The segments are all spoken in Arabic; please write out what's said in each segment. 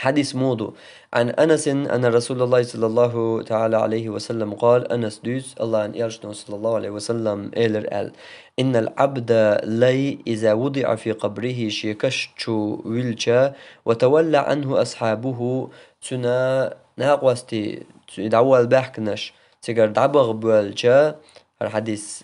حديث موضوع عن أنس أن رسول الله صلى الله تعالى عليه وسلم قال أنس دوس الله أن يرشد صلى الله عليه وسلم إيلر آل إن العبد لي إذا وضع في قبره شيكشتشو ويلشا وتولى عنه أصحابه تنا ناقوستي دعوة البحكنش تقر دعبغ بوالشا الحديث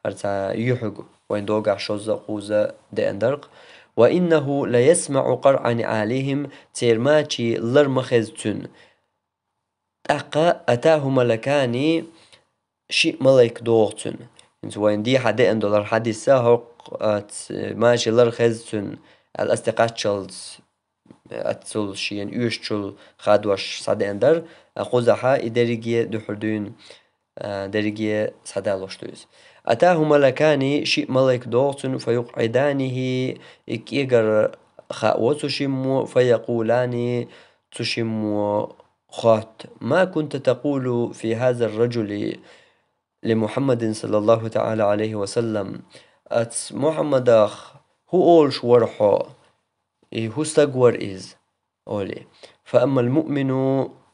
هرتا يحق وين دوقع شوزة قوزة دي أندرق وإنه ليسمع قرع نعالهم تيرماتشي لرمخزتن أقا أتاه ملكان شيء ملك دوغتن انت وين دي حدا اندولار حديث ساهق ماشي لرخزتن الاستقاتشلز اتسول شيئن يوشتشل خادوش صدى اندر قوزحا إداريجي دحردون درجة سدالوشتوز أتاه ملكان شيء ملك دوغتن فيقعدانه إكيغر خاوة تشمو فيقولان تشمو خات ما كنت تقول في هذا الرجل لمحمد صلى الله تعالى عليه وسلم أت محمد هو أول شورحو هو استقور إز أولي فأما المؤمن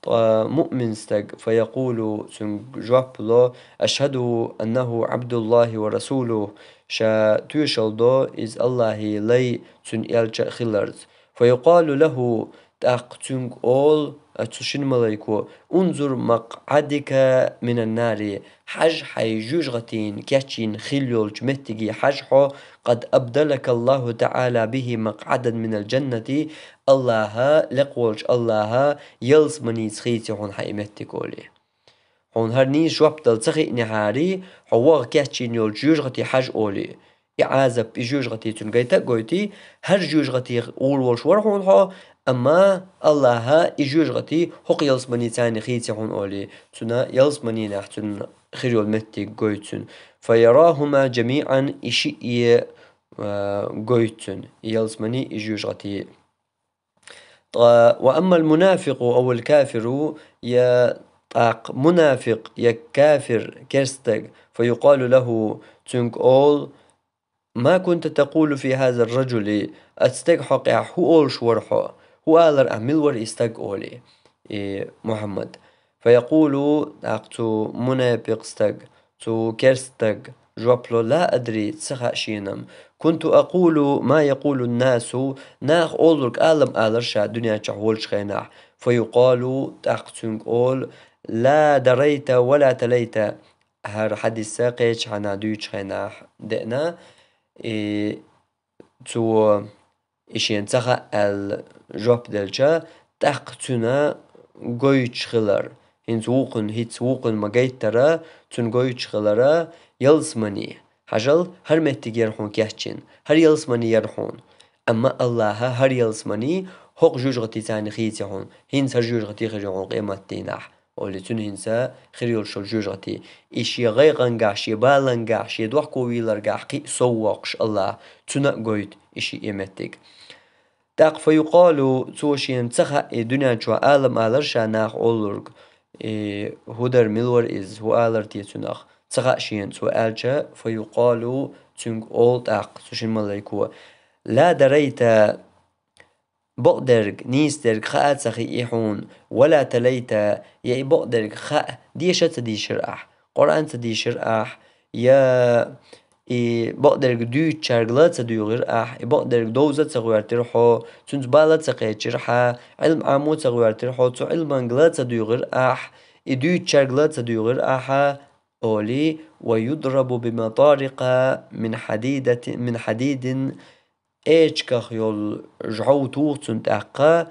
مؤمن استق فيقول جواب الله أشهد أنه عبد الله ورسوله شا توشل دو إز الله لي تن يلجأ خلرز فيقال له تاق تنك أول أتشن ملايكو انظر مقعدك من النار حج حي جوجغتين كاتشين خليول جمتجي حجحو قد أبدلك الله تعالى به مقعدا من الجنة الله لقولش الله يلس مني تخيتي هون حيمتكولي هون هرني جواب دل تخي نهاري هو كاتشين يول جوجغتي حج أولي إعازة بجوجغتي تنقيتا قويتي هر جوجغتي أول والشور هون ها أما الله إجوجغتي هق يلس مني تاني خيتي هون أولي تنا يلس مني نحتن خيريول متي قويتن فيراهما جميعا إشي قويتن يلس مني إجوجغتي وأما المنافق أو الكافر يا منافق يا كافر كرستق فيقال له تنك أول ما كنت تقول في هذا الرجل أستقحق هو أول شورحو هو آلر أميل ور استق أولي محمد فيقول أقتو منافق استق تو كرستق جوابلو لا أدري تسخأ شينم كنت أقول ما يقول الناس ناخ أولرك آلم آلرشا دنيا تشحول شخيناح فيقال تأقتنك أول لا دريت ولا تليت هر حديث ساقيش حنا دوش خيناح دقنا تو إشين تخا الجواب دلجا تأقتنا قويتش خلر هيت ووقن ما جيت ترى تون قويتش خلرا يلسمني حجل هر متى يرحون كهتشين هر يلسمني يرحون أما الله هر يلسمني هق جوجغتي تاني خيتي هون هنس هر جوجغتي خجعون قيمة تيناح أولي تون هنسا خريول شل جوجغتي إشي غيغن شي بالن شي دوحكو ويلر قي سوقش الله تنا قويت إشي إيمتك تاق فيقال توشين تخا دنيا شو عالم آلرشا ناخ أولرق هدر ملور إز هو آلر تيتناخ تخا شين سو آلجا فيقال تنك أول تاق توشين ملايكو لا دريت بقدرك نيسترك خاء تخي إيحون ولا تليت يا بقدرك خاء دي شت دي شرح قرآن تدي شرح يا بقدرك دو تشارغلات دو غير بقدرك دوزة تغير ترحو تنت بالا تقي ترحا علم عمو تغير ترحو تو علم انجلات دو غير دو تشارغلات دو غير أولي ويضرب بمطارق من حديد إيش كخيول جعو توغتن تأقا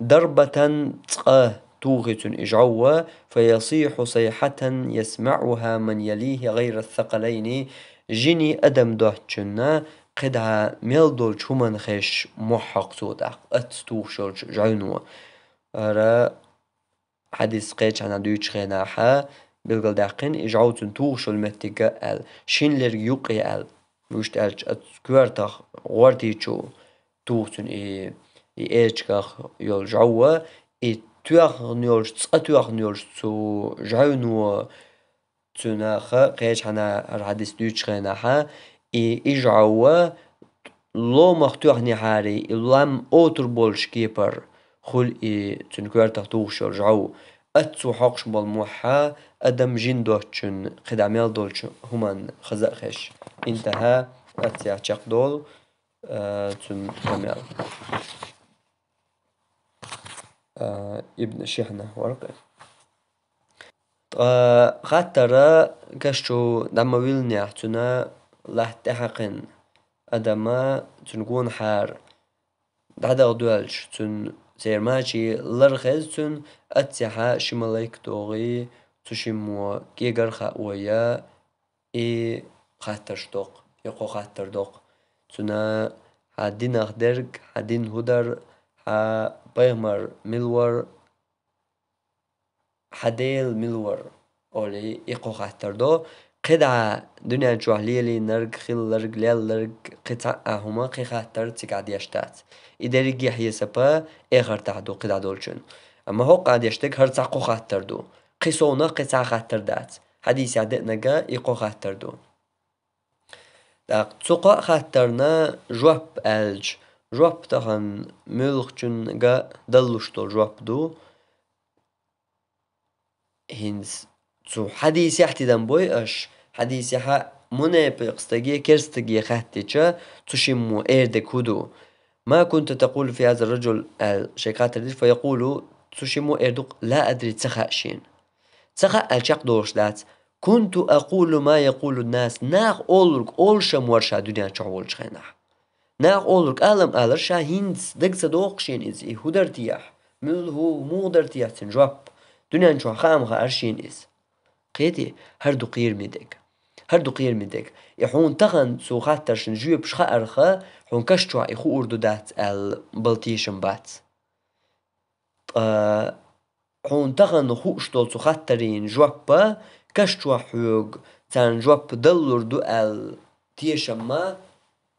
ضربة تقاه توغتن إجعوا فيصيح صيحة يسمعها من يليه غير الثقلين جيني أدم دوهتشنا قدها ميلدول شومن خيش محق تودع أتستوغ شولش جعونوا أرى حديث قيتش عنا دويتش خيناحا بلغل داقين إجعوتن توغ شول متقا أل شين لرق يوقي أل وشت ألش أتكوارتخ غورتيشو توغتن إيشكخ يول جعوا توغ نيولش تسقى نيولش تو جعونوا تناخ قيش حنا الحديث دويتش خيناحا إجعوا لو مختوح نحاري لام اوتر بولش كيبر خل تنكوار تختوش رجعو اتسو حقش بالموحى ادم جين دوتشن خداميال دولش همان خزاخش انتهى اتسيا دول تن كمال ابن شيحنا ورقة خاطر كشو دما ويلني احتنا لحتحقن أدما تنكون حار دعدا غدوالش تن سيرماشي لرخز تن أتسحا شماليك توغي تشمو كيغر ويا إي خاطر شتوق يقو خاطر دوق تنا حدين أخدرق حدين هدر ها بيغمر ملور حديل ملور أولي يقو خاطر دو قدعة دنيا جوهليلي نرق خيل لرق ليل لرق قطع هما قي خاطر تقعد يشتات إداري يحيى سبا إخر تعدو قدعة دولشن أما هو قاعد يشتك هر تعقو خاطر دو قصونا قطع خاطر دات حديث عدئنا جا يقو خاطر دو تسوقا خاطرنا جواب ألج جواب تخن ملخشن جا دلوشتو جواب دو هنس تو حديث يحتي دنبوي اش حديث يحا منافقستجي كرستجي خاتيتشا تشمو ايردك هدو ما كنت تقول في هذا الرجل الشيخات الرجل فيقول تشمو ايردك لا ادري تسخاشين تسخا الشاق دورش دات كنت اقول ما يقول الناس ناق اولرك اولشم ورشا دنيا شعول شخينح ناق اولرك الم الرشا هنس دقس دوقشين ازي هدرتيح ملهو مودرتيح تنجواب دنيا شو خامخا ارشين از قيتي هردو قير ميدك هردو قير ميدك يحون تغن سو خاطر شنجوب بشخا ارخا حون كشتوا يخو اردو دات البلتيشن بات حون تغن خو اشتول سو خاطرين جوابا كشتوا حوق تان جواب دلور دو تيشم ما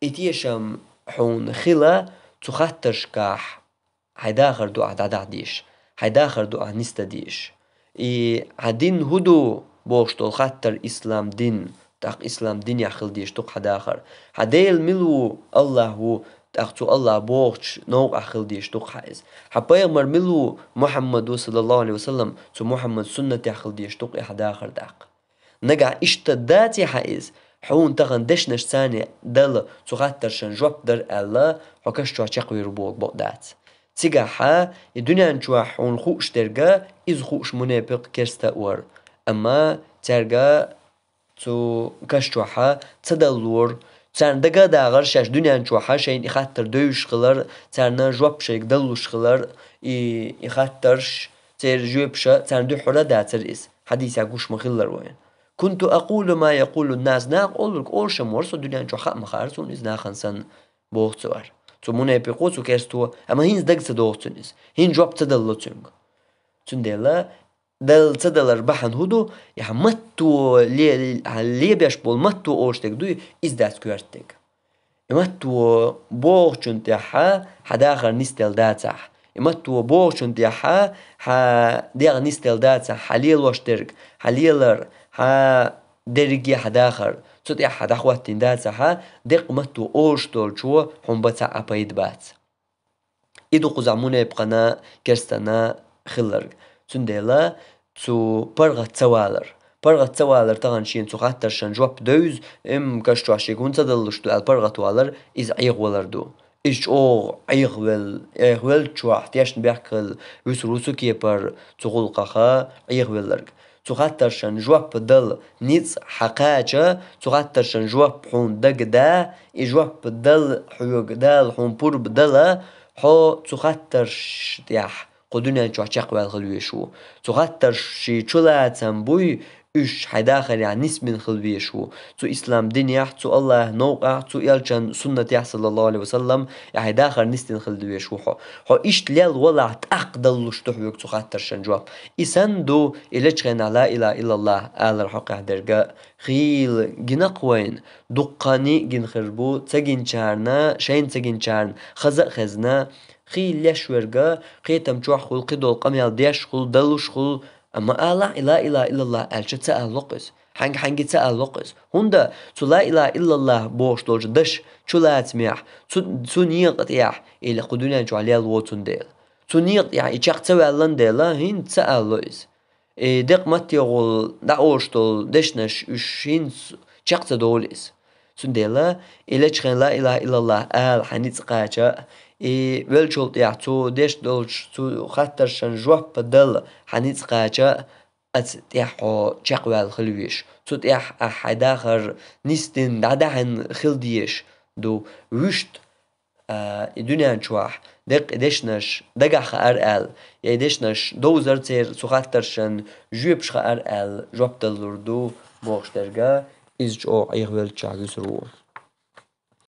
اتيشم حون خلا سو خاطر شكاح هيداخر دو عداديش هيداخر دو نستديش عدين هدو بوشتو خاطر إسلام دين تاق إسلام دين يخل ديش توق حداخر حديل ملو الله هو تاقتو الله بوش نوق أخل ديش توق حائز حبايغمر ملو محمد صلى الله عليه وسلم تو محمد سنة يخل ديش توق حداخر داق نقع اشتداتي حائز حون تغن دشنش ثاني دل تو خاطر شن جواب در الله حكشتو عشاقوي ربوك بقدات تيجاحا الدنيا نشوح حون خوش ترجع إذ خوش منافق كرستا ور أما ترجع تو كشتوحا تدلور تان دقا داغر شاش دنيا نشوحا شين إخاتر دوش خلر تان جواب شيك دلوش خلر إخاترش تير جوبشا تان دو حرا داتر إس حديث عقوش مخلر وين كنت أقول ما يقول الناس ناق أقولك أول شمورس دنيا نشوحا مخارسون إذ ناخنسن بوغتوار تو منافقو تو كرستو أما هين دقت دوغتنس هين جواب تدلتنج تندلا دل تدلر بحن هدو يح متو لي بيش بول متو أوشتك دوي إزدات كورتك متو بوغشن تيحا حداخر نستل داتح متو بوغشن تيحا ديغ نستل داتح حليل واشترك حليلر درجي حداخر صوت يا حدا خواتين داتها دق متو أوشتول شو هم بتاع أبيد بات إدو قزعمونا يبقنا كرستنا خلر تندلا تو برغة توالر تغن شين تو خاطر شن جواب دوز كشتو عشيكون تدلشتو البرغة توالر إز عيغ ولردو إيش عيغ شو احتياش نبيحكل روسو كيبر تقول قخا عيغ ولرق تخاطرشن جواب دل نيتس حقاجة تخاطرشن جواب حون دق دا جواب دل حيوق دال حون بور بدلا حو تخاطرش تياح قدونا نشوح شاق والغلويشو تخاطرش شي تشلاتن بوي إيش حداخل يعني نسبة خلويشو تو إسلام دنيا تو الله نوقع تو يلجن سنة صلى الله عليه وسلم يعني داخل نسبة خلويشو حو إيش تلال ولا تأقدل لشتحوك تو خاطرشن جواب إسندو إلتشغن لا إله إلا الله آل الحق درجة خيل جنقوين دقاني جن خربو تجين شارنا شين تجين شارن خزق خزنا خيل يشورجا قيتم جوح خل قدول قميال ديش خل دلوش خل أما لا إله إلا الله ألشت سألقس hangi تسأل لقز هندا تو لا إله إلا الله بوش دوج دش شو لا تسمح تو نيق يح إلى قدونا جو عليها الوطن ديل تو نيق يح إيشاق تسوي اللان ديلا هين تسأل لقز دق ماتي غول دا أوشتول دشنش وشين شاق تدوليس سندلا إلى تشخن لا إله إلا الله حنيت قاچا ولشولت يح تو دش دولش تو خاطر شن جواب بدل حنيت قاچا تيحو تشقوال خلويش تو تيح أحداخر نيستن دعدهن خلديش دو وشت الدنيا شواح دشنش دقح أرقل دشنش دوزر تير سخاترشن جوبش أرقل جواب دلور دو موش درجة إزجو عيغوال تشاقس رو